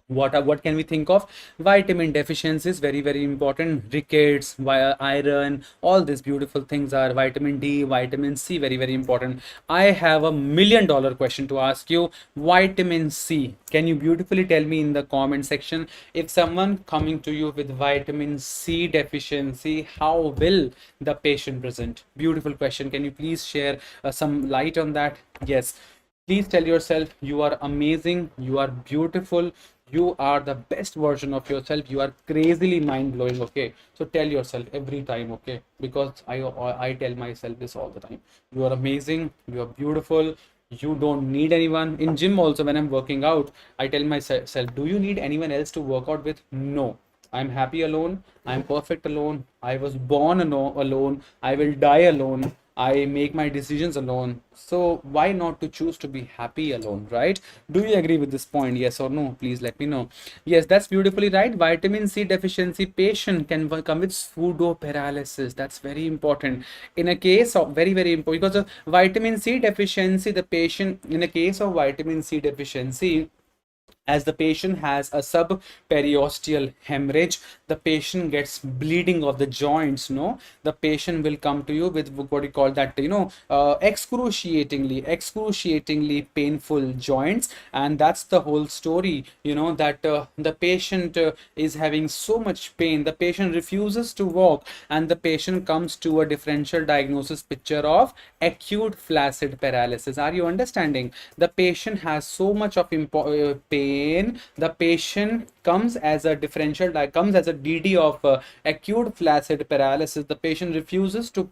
What can we think of? Vitamin deficiencies, very important. Rickets, iron, all these beautiful things are vitamin D, vitamin C, very important. I have $1 million question to ask you. Vitamin C, can you beautifully tell me in the comment section, if someone coming to you with vitamin C deficiency, how will the patient present? Beautiful question. Can you please share some light on that? Yes, please tell yourself you are amazing, you are beautiful, you are the best version of yourself, you are crazily mind-blowing. Okay, so tell yourself every time, okay, because I tell myself this all the time. You are amazing, you are beautiful, you don't need anyone. In gym also, when I'm working out, I tell myself, do you need anyone else to work out with? No, I'm happy alone, I'm perfect alone, I was born alone, I will die alone, I make my decisions alone. So why not to choose to be happy alone, right? Do you agree with this point? Yes or no? Please let me know. Yes, that's beautifully right. Vitamin C deficiency patient can come with pseudo paralysis. That's very important. In a case of very important, because of vitamin C deficiency, the patient, in a case of vitamin C deficiency, as the patient has a subperiosteal hemorrhage, the patient gets bleeding of the joints. No, the patient will come to you with what you call that, excruciatingly painful joints, and that's the whole story. That the patient is having so much pain, the patient refuses to walk, and the patient comes to a differential diagnosis picture of acute flaccid paralysis. Are you understanding? The patient has so much of pain, the patient comes as a comes as a DD of acute flaccid paralysis. The patient refuses to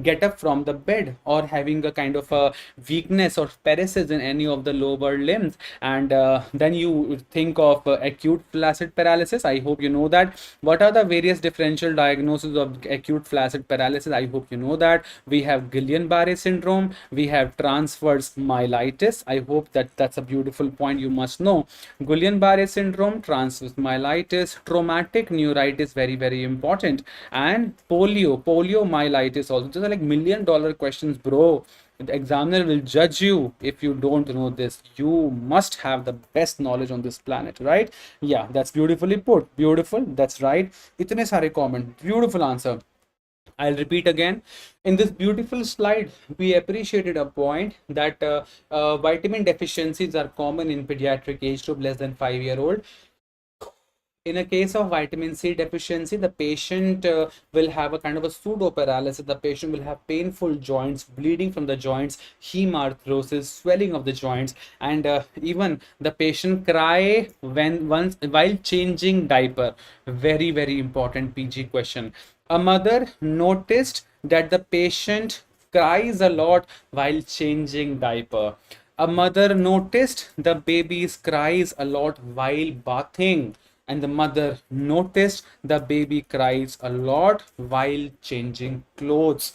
get up from the bed, or having a kind of a weakness or paresis in any of the lower limbs, and then you think of acute flaccid paralysis. I hope you know that. What are the various differential diagnoses of acute flaccid paralysis? I hope you know that. We have Guillain-Barré syndrome, we have transverse myelitis. I hope that's a beautiful point you must know. Guillain-Barré syndrome, transverse myelitis, traumatic neuritis, very important, and poliomyelitis also. These are like $1 million questions, bro. The examiner will judge you if you don't know this. You must have the best knowledge on this planet, right? Yeah, that's beautifully put. Beautiful, that's right. Itne sare comment. Beautiful answer. I'll repeat again. In this beautiful slide, we appreciated a point that vitamin deficiencies are common in pediatric age group less than 5-year-old. In a case of vitamin C deficiency, the patient will have a kind of a pseudo paralysis. The patient will have painful joints, bleeding from the joints, hemarthrosis, swelling of the joints, and even the patient cry when once while changing diaper. Very, very important PG question. A mother noticed that the patient cries a lot while changing diaper. A mother noticed the baby's cries a lot while bathing, and the mother noticed the baby cries a lot while changing clothes.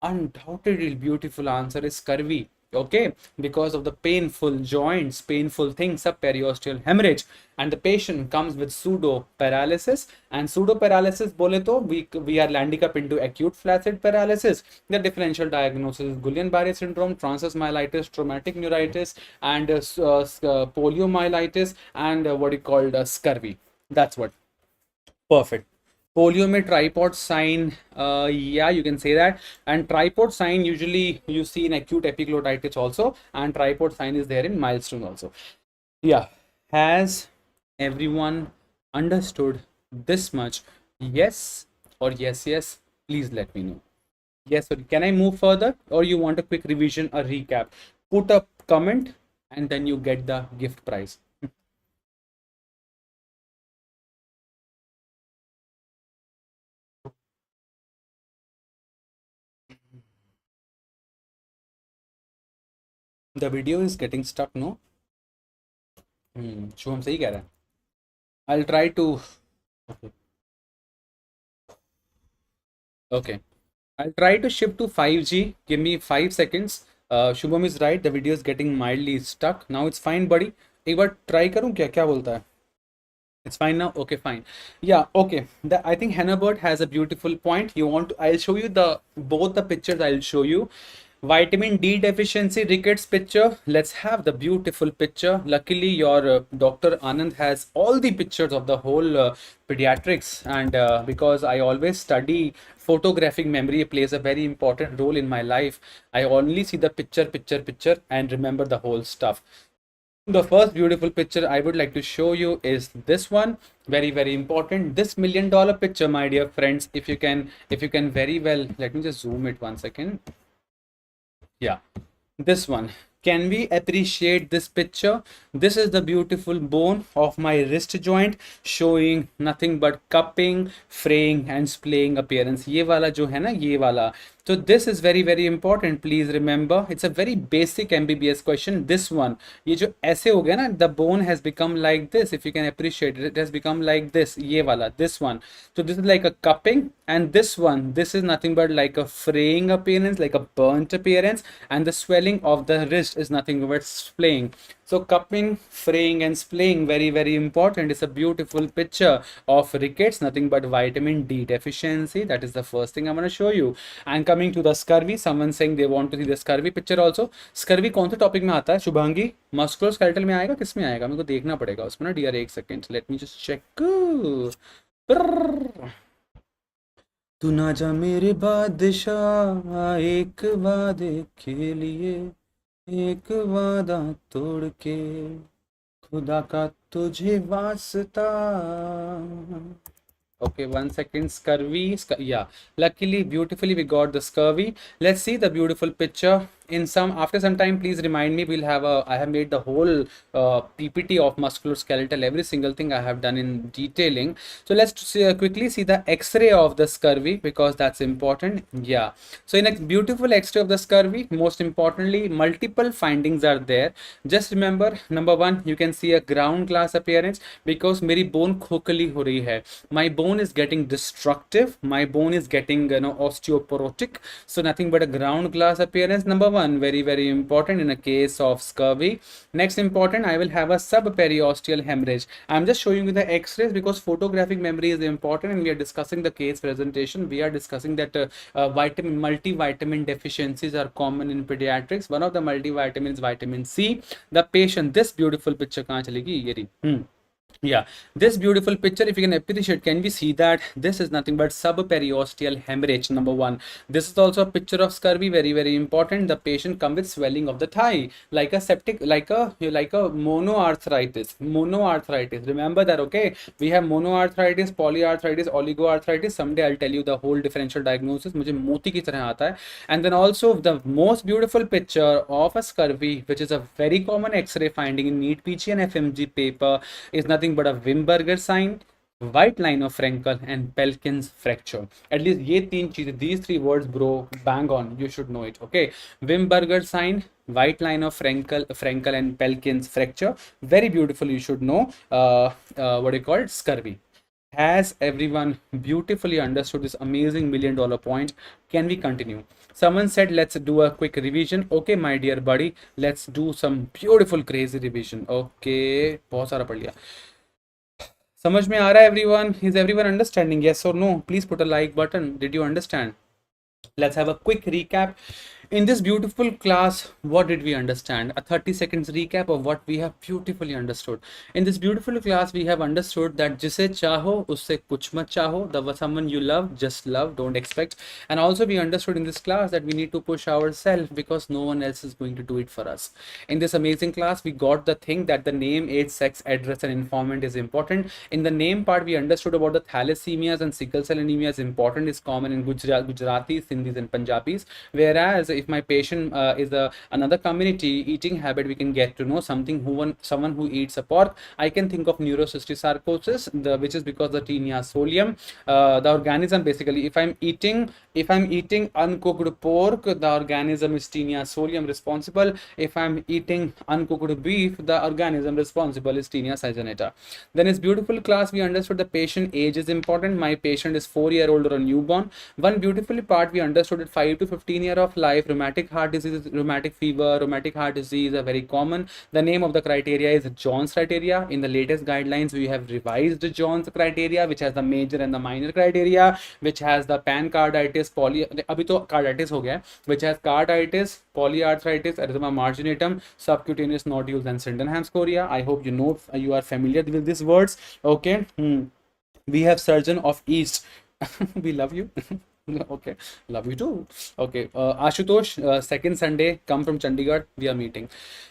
Undoubtedly, beautiful answer is scurvy. Okay, because of the painful joints, painful things, subperiosteal hemorrhage, and the patient comes with pseudo paralysis. And pseudo paralysis, bole to we are landing up into acute flaccid paralysis. The differential diagnosis is Guillain-Barré syndrome, transverse myelitis, traumatic neuritis, and poliomyelitis, and what you called scurvy. That's what. Perfect. Polio में tripod sign, yeah, you can say that. And tripod sign usually you see in acute epiglottitis also, and tripod sign is there in milestone also. Yeah. Has everyone understood this much? Yes or yes, yes? Please let me know. Yes, or can I move further, or you want a quick revision, a recap? Put a comment and then you get the gift prize. The video is getting stuck, no? Shubham सही कह रहा है. I'll try to. Okay. Okay. I'll try to shift to 5G. Give me 5 seconds. Shubham is right. The video is getting mildly stuck. Now it's fine, buddy. एक बार try करूँ क्या क्या बोलता है? It's fine now. Okay, fine. Yeah. Okay. I think Hannah Bird has a beautiful point. You want to? I'll show you both the pictures. I'll show you. Vitamin D deficiency rickets picture. Let's have the beautiful picture. Luckily, your Dr. Anand has all the pictures of the whole pediatrics, and because I always study photographic memory plays a very important role in my life. I only see the picture, and remember the whole stuff. The first beautiful picture I would like to show you is this one. Very, very important. This $1,000,000 picture, my dear friends. If you can very well, let me just zoom it 1 second. Yeah, this one. Can we appreciate this picture? This is the beautiful bone of my wrist joint showing nothing but cupping, fraying and splaying appearance. ये वाला जो है ना, ये वाला. So this is very, very important. Please remember, it's a very basic MBBS question. This one, ये जो ऐसे हो गया ना, the bone has become like this. If you can appreciate it, it has become like this. ये वाला, this one. So this is like a cupping, and this one, this is nothing but like a fraying appearance, like a burnt appearance, and the swelling of the wrist is nothing but splaying. So cupping, fraying and splaying, very, very important. It's a beautiful picture of rickets, nothing but vitamin D deficiency. That is the first thing I'm going to show you. And coming to the scurvy, someone saying they want to see the scurvy picture also. Scurvy कौन से topic में आता है Shubhangi? Musculoskeletal में आएगा, किस में आएगा? मेरे को देखना पड़ेगा उसमें ना डियर. एक second, let me just check. तू ना जा मेरे बादशाह एक वादे के लिए, एक वादा तोड़ के खुदा का तुझे वास्ता. Okay, 1 second. Scurvy. Yeah, luckily, beautifully, we got the scurvy. Let's see the beautiful picture. After some time, please remind me. I have made the whole PPT of musculoskeletal, every single thing I have done in detailing. So let's quickly see the X-ray of the scurvy, because that's important. Yeah. So in a beautiful X-ray of the scurvy, most importantly, multiple findings are there. Just remember, number one, you can see a ground glass appearance because मेरी bone खोखली हो रही है. My bone is getting destructive. My bone is getting osteoporotic. So nothing but a ground glass appearance. Number one, very, very important in a case of scurvy. Next important, I will have a subperiosteal hemorrhage. I'm just showing you the X-rays because photographic memory is important, and we are discussing the case presentation. We are discussing that multivitamin deficiencies are common in pediatrics. One of the multivitamins, vitamin C. The patient, this beautiful picture कहाँ चलेगी? ये रही. Yeah, this beautiful picture, if you can appreciate, can we see that this is nothing but subperiosteal hemorrhage, number one. This is also a picture of scurvy, very, very important. The patient come with swelling of the thigh, like a septic, like a monoarthritis. Monoarthritis. Remember that, okay? We have monoarthritis, polyarthritis, oligoarthritis. Someday I'll tell you the whole differential diagnosis. मुझे मोती की तरह आता है. And then also the most beautiful picture of a scurvy, which is a very common X-ray finding in NEET, PG and FMG paper, is nothing but a Wimberger sign, white line of Frankel, and Pelkin's fracture. At least ये तीन चीजें, these three words, bro, bang on. You should know it. Okay, Wimberger sign, white line of Frankel and Pelkin's fracture. Very beautiful. You should know. What do you call it? Scurvy. Has everyone beautifully understood this amazing $1,000,000 point? Can we continue? Someone said, let's do a quick revision. Okay, my dear buddy, let's do some beautiful, crazy revision. Okay, बहुत सारा पढ़ लिया. समझ में आ रहा है everyone? Is everyone understanding? Yes or no? Please put a like button. Did you understand? Let's have a quick recap. In this beautiful class, what did we understand? A 30 seconds recap of what we have beautifully understood. In this beautiful class, we have understood that जिसे चाहो उससे कुछ मत चाहो. The someone you love, just love, don't expect. And also we understood in this class that we need to push ourselves because no one else is going to do it for us. In this amazing class, we got the thing that the name, age, sex, address, and informant is important. In the name part, we understood about the thalassemias and sickle cell anemia is important, is common in Gujaratis, Sindhis, and Punjabis. Whereas if my patient is another community eating habit, we can get to know something someone who eats a pork. I can think of neurocystic sarcosis, which is because the tinea solium, the organism basically. If I'm eating uncooked pork, the organism is tinea solium responsible. If I'm eating uncooked beef, the organism responsible is tinea saginata. Then it's beautiful class. We understood the patient age is important. My patient is 4-year-old or a newborn. One beautiful part we understood at 5 to 15 year of life. Rheumatic heart disease, rheumatic fever, rheumatic heart disease are very common. The name of the criteria is Jones criteria. In the latest guidelines, we have revised the Jones criteria, which has the major and the minor criteria, which has the pancarditis, अभी तो carditis हो गया, which has carditis, polyarthritis, erythema marginatum, subcutaneous nodules, and Sydenham's chorea. I hope you are familiar with these words. Okay. We have surgeon of East. We love you. Okay, love you too. Okay, Ashutosh, second Sunday, come from Chandigarh. We are meeting.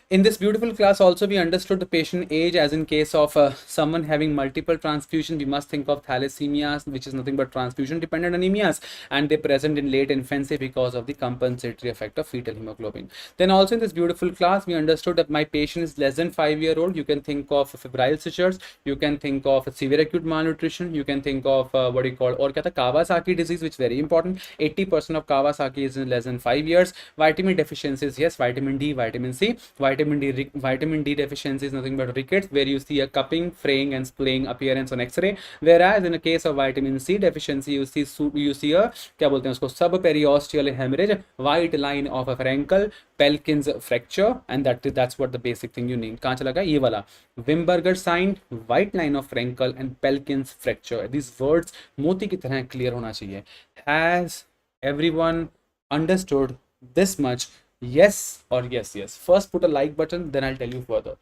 In this beautiful class, also we understood the patient age, as in case of someone having multiple transfusion, we must think of thalassemias, which is nothing but transfusion dependent anemias, and they present in late infancy because of the compensatory effect of fetal hemoglobin. Then also in this beautiful class, we understood that my patient is less than 5-year-old. You can think of febrile seizures, you can think of severe acute malnutrition, you can think of what do you call, or Kawasaki disease, which is very important. 80% of Kawasaki is in less than 5 years. Vitamin deficiencies, yes, vitamin D, vitamin C. Vitamin D deficiency is nothing but rickets, where you see a cupping, fraying, and splaying appearance on X-ray. Whereas in the case of vitamin C deficiency, you see a क्या बोलते हैं उसको, subperiosteal hemorrhage, white line of a Frankel, Pelkin's fracture, and that's what the basic thing you need. कहाँ चला गया ये वाला, Wimberger sign, white line of Frankel, and Pelkin's fracture. These words मोती की तरह clear होना चाहिए. Has everyone understood this much? Yes or yes? First put a like button, then I'll tell you further.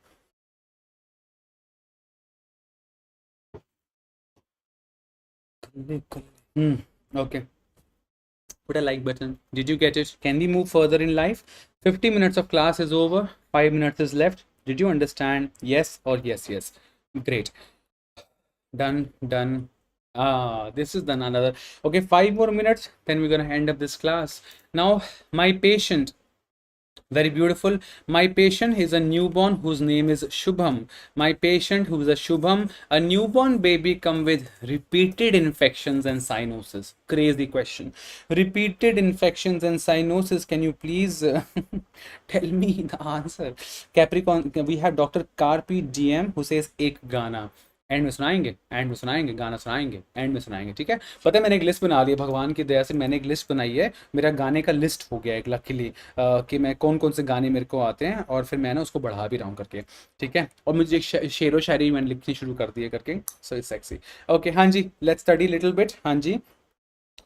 Okay, put a like button. Did you get it? Can we move further in life? 50 minutes of class is over, 5 minutes is left. Did you understand? Yes or yes? Great. Done. This is done. Another. Okay, 5 more minutes, then we're gonna end up this class. Now my patient, very beautiful. My patient is a newborn whose name is Shubham. My patient who is a Shubham, a newborn baby come with repeated infections and cyanosis. Crazy question. Repeated infections and cyanosis. Can you please tell me the answer? Capricorn, we have Dr. Carpi DM who says एक गाना. And में सुनाएंगे गाना सुनाएंगे, and में सुनाएंगे, ठीक है. पता है मैंने एक लिस्ट बना ली है, भगवान की दया से मैंने एक लिस्ट बनाई है. मेरा गाने का लिस्ट हो गया एक लकीली, कि मैं कौन कौन से गाने मेरे को आते हैं, और फिर मैं ना उसको बढ़ा भी रहा हूँ करके, ठीक है. और मुझे एक शेरो शायरी मैंने लिखनी शुरू कर दी है करके. So it's sexy. ओके, हाँ जी, लेट्स स्टडी लिटिल बिट. हाँ जी,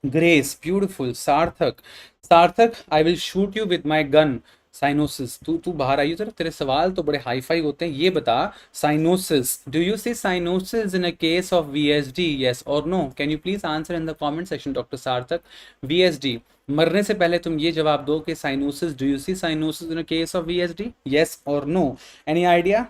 Grace, beautiful. Sarthak, I will shoot you with my gun. Cyanosis, तू तू बाहर आई हो जरा, तेरे सवाल तो बड़े हाई फाई होते हैं, ये बता cyanosis, do you see cyanosis in a case of VSD, yes और no? Can you please answer in the comment section doctor Sarthak. VSD, मरने से पहले तुम ये जवाब दो कि cyanosis, do you see cyanosis in a case of VSD, yes और no? Any idea?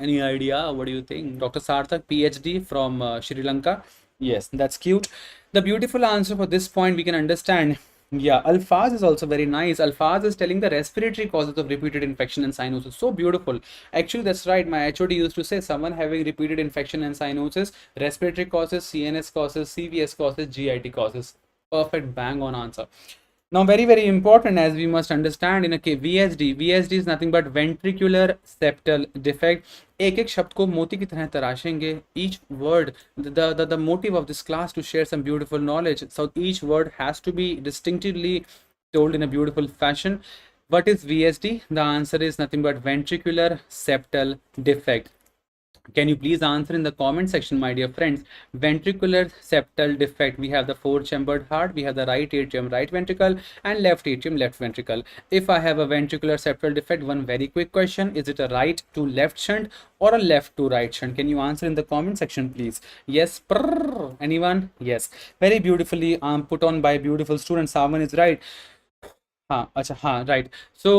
Any idea? What do you think? Dr. Sarthak, PhD from Sri Lanka. Yes, that's cute. The beautiful answer for this point we can understand. Yeah, alphaz is also very nice. Alphaz is telling the respiratory causes of repeated infection and cyanosis. So beautiful. Actually, that's right. My HOD used to say someone having repeated infection and cyanosis, respiratory causes, CNS causes, CVS causes, GIT causes. Perfect, bang on answer. Now, very important, as we must understand in a case, VSD is nothing but ventricular septal defect. एक एक शब्द को मोती की तरह तराशेंगे. Each word, the motive of this class to share some beautiful knowledge. So each word has to be distinctively told in a beautiful fashion. What is VSD? The answer is nothing but ventricular septal defect. Can you please answer in the comment section, my dear friends? Ventricular septal defect. We have the four-chambered heart, we have the right atrium, right ventricle, and left atrium, left ventricle. If I have a ventricular septal defect, one very quick question: is it a right to left shunt or a left to right shunt? Can you answer in the comment section, please? Yes, anyone? Yes, very beautifully put on by beautiful student. Savan is right. Right. So,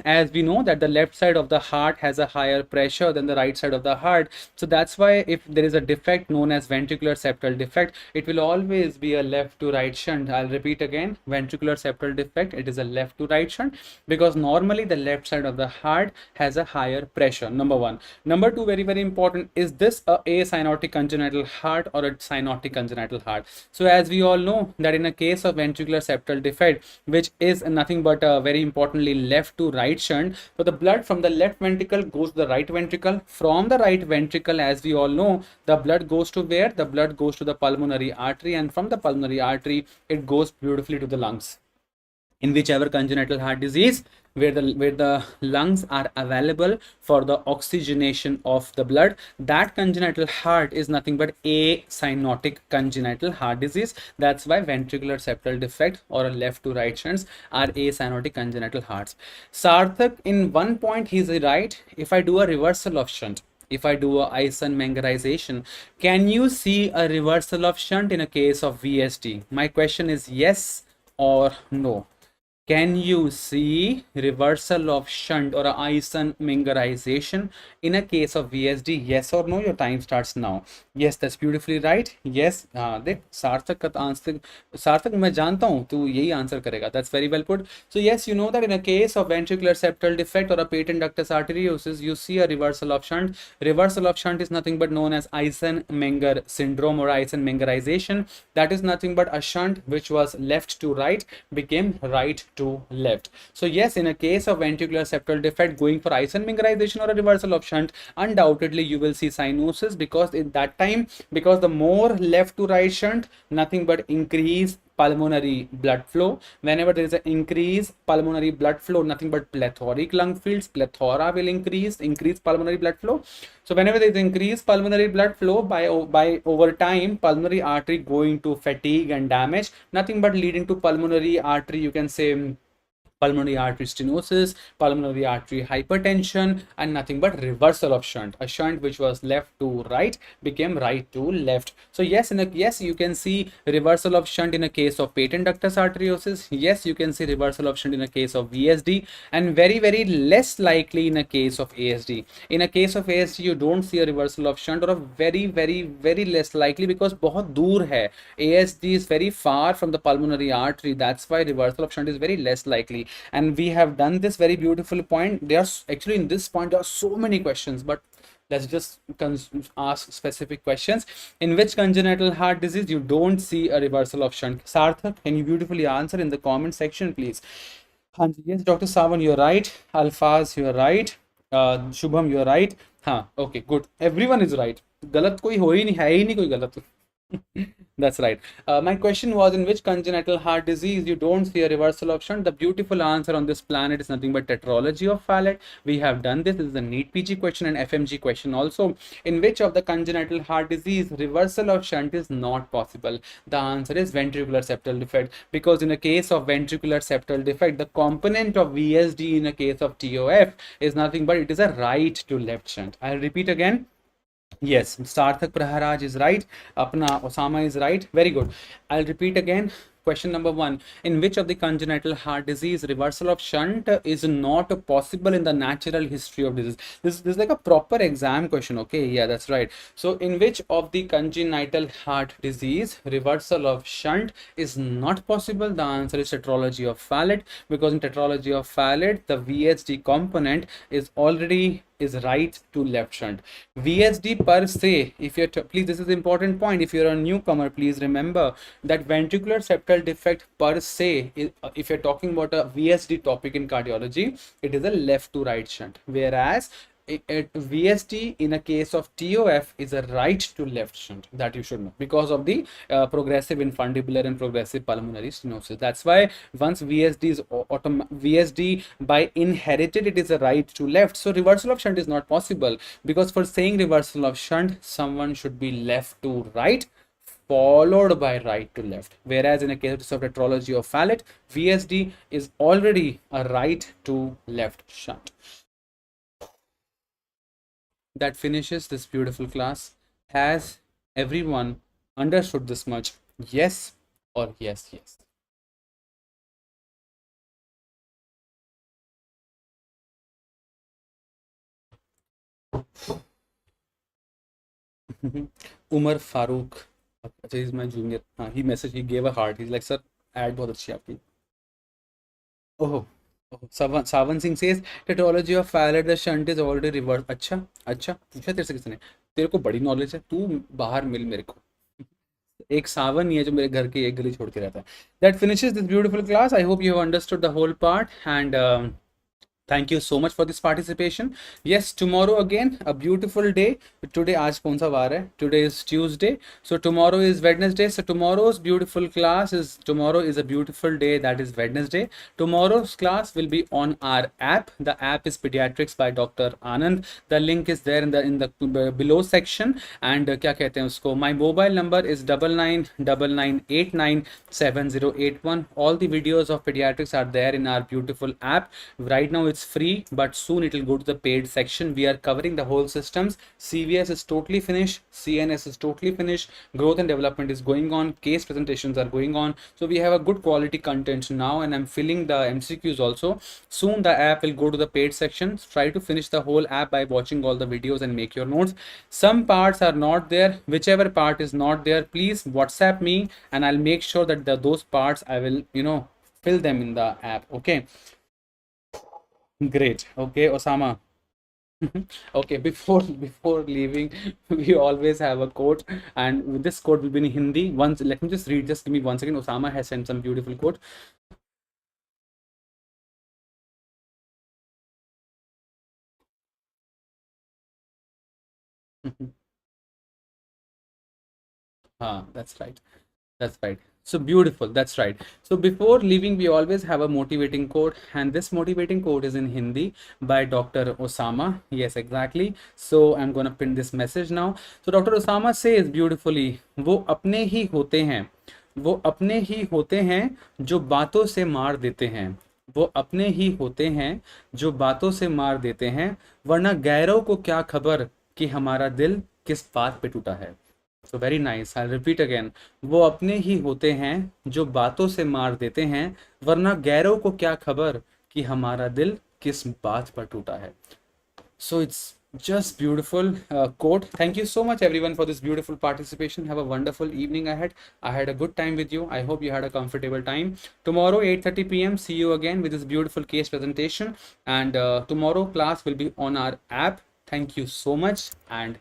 as we know that the left side of the heart has a higher pressure than the right side of the heart. So that's why if there is a defect known as ventricular septal defect, it will always be a left to right shunt. I'll repeat again, ventricular septal defect, it is a left to right shunt because normally the left side of the heart has a higher pressure. Number one. Number two, very important, is this a acyanotic congenital heart or a cyanotic congenital heart? So as we all know that in a case of ventricular septal defect, which is nothing but very importantly left to right shunt, so the blood from the left ventricle goes to the right ventricle. From the right ventricle, as we all know, the blood goes to where? The blood goes to the pulmonary artery, and from the pulmonary artery it goes beautifully to the lungs. In whichever congenital heart disease where the lungs are available for the oxygenation of the blood, that congenital heart is nothing but acyanotic congenital heart disease. That's why ventricular septal defect or a left to right shunts are acyanotic congenital hearts. Sarthak, in one point he's right. If I do a reversal of shunt, if I do a isomengerization, can you see a reversal of shunt in a case of VSD? My question is yes or no. Can you see reversal of shunt or isomengerization in a case of VSD? Yes or no? Your time starts now. Yes, that's beautifully right. Yes, देख सार्थक का answer, सार्थक मैं जानता हूँ तू यही answer करेगा. That's very well put. So yes, you know that in a case of ventricular septal defect or a patent ductus arteriosus, you see a reversal of shunt. Reversal of shunt is nothing but known as Eisenmenger syndrome or isomengerization. That is nothing but a shunt which was left to right became right to left. So yes, in a case of ventricular septal defect going for isomengerization or a reversal of shunt, undoubtedly you will see cyanosis, because in that time, because the more left to right shunt, nothing but increase pulmonary blood flow. Whenever there is an increased pulmonary blood flow, nothing but plethoric lung fields, plethora will increase pulmonary blood flow. So whenever there is increased pulmonary blood flow, by over time, pulmonary artery going to fatigue and damage, nothing but leading to pulmonary artery, you can say pulmonary artery stenosis, pulmonary artery hypertension, and nothing but reversal of shunt. A shunt which was left to right became right to left. So yes, yes, you can see reversal of shunt in a case of patent ductus arteriosus. Yes, you can see reversal of shunt in a case of VSD, and very less likely in a case of ASD. In a case of ASD, you don't see a reversal of shunt, or a very less likely, because बहुत दूर है. ASD is very far from the pulmonary artery. That's why reversal of shunt is very less likely. And we have done this very beautiful point. There's actually, in this point there are so many questions, but let's just ask specific questions. In which congenital heart disease you don't see a reversal of shunt? Sarthak, can you beautifully answer in the comment section, please? Yes, Dr. Savan, you're right. Alfaz, you're right. Shubham, you're right. Okay, good. Everyone is right. गलत कोई हो ही नहीं, है ही नहीं कोई गलत. That's right. My question was, in which congenital heart disease you don't see a reversal of shunt? The beautiful answer on this planet is nothing but tetralogy of Fallot. We have done this. This is a NEET PG question and FMG question also. In which of the congenital heart disease reversal of shunt is not possible? The answer is ventricular septal defect, because in a case of ventricular septal defect, the component of VSD in a case of TOF is nothing but it is a right to left shunt. I'll repeat again. Yes, Sarthak Praharaj is right. Apna Osama is right. Very good. I'll repeat again. Question number one. In which of the congenital heart disease reversal of shunt is not possible in the natural history of disease? This is like a proper exam question. Okay, yeah, that's right. So in which of the congenital heart disease reversal of shunt is not possible? The answer is tetralogy of Fallot, because in tetralogy of Fallot, the VHD component is right to left shunt. VSD per se, if you're please, this is the important point. If you're a newcomer, please remember that ventricular septal defect per se is, if you're talking about a VSD topic in cardiology, it is a left to right shunt, whereas VSD in a case of TOF is a right to left shunt. That you should know, because of the progressive infundibular and progressive pulmonary stenosis. That's why once VSD is VSD by inherited, it is a right to left. So reversal of shunt is not possible, because for saying reversal of shunt, someone should be left to right followed by right to left, whereas in a case of tetralogy of Fallot, VSD is already a right to left shunt. That finishes this beautiful class. Has everyone understood this much? Yes or yes, yes? Umar Farooq, he's my junior. He gave a heart. He's like, sir, ad बहुत अच्छी आपकी. Oh, Savan Singh says tetralogy of Fallot, the shunt is already reversed. अच्छा अच्छा, पूछा तेरे से किसने? तेरे को बड़ी नॉलेज है, तू बाहर मिल मेरे को. एक सावन ही है जो मेरे घर के एक गली छोड़ के रहता है. That finishes this beautiful class. I hope you have understood the whole part, and thank you so much for this participation. Yes, tomorrow again a beautiful day. Today आज कौन सा वार है? Today is Tuesday. So tomorrow is Wednesday. So tomorrow's beautiful class is, tomorrow is a beautiful day, that is Wednesday. Tomorrow's class will be on our app. The app is Pediatrics by Dr. Anand. The link is there in the below section. And क्या कहते हैं उसको? My mobile number is 9999897081. All the videos of pediatrics are there in our beautiful app. Right now it's free, but soon it will go to the paid section. We are covering the whole systems. CVS is totally finished, CNS is totally finished, growth and development is going on, case presentations are going on. So we have a good quality content now, and I'm filling the MCQs also. Soon the app will go to the paid section. Try to finish the whole app by watching all the videos and make your notes. Some parts are not there. Whichever part is not there, please WhatsApp me and I'll make sure that those parts I will fill them in the app. Okay, great. Okay, Osama. Okay, before leaving, we always have a quote, and this quote will be in Hindi. Once, let me just read. Just give me 1 second. Osama has sent some beautiful quote. That's right. That's right. So beautiful. That's right. So before leaving, we always have a motivating quote, and this motivating quote is in Hindi by Dr. Osama. Yes, exactly. So I'm going to pin this message now. So Dr. Osama says beautifully, वो अपने ही होते हैं, वो अपने ही होते हैं जो बातों से मार देते हैं, वो अपने ही होते हैं जो बातों से मार देते हैं, वरना गैरों को क्या खबर कि हमारा दिल किस बात पे टूटा है. So very nice. I'll repeat again. वो अपने ही होते हैं जो बातों से मार देते हैं, वरना गैरों को क्या खबर कि हमारा दिल किस बात पर टूटा है. So it's just beautiful quote. Thank you so much everyone for this beautiful participation. Have a wonderful evening ahead. I had a good time with you. I hope you had a comfortable time. Tomorrow 8:30 p.m. see you again with this beautiful case presentation, and tomorrow class will be on our app. Thank you so much and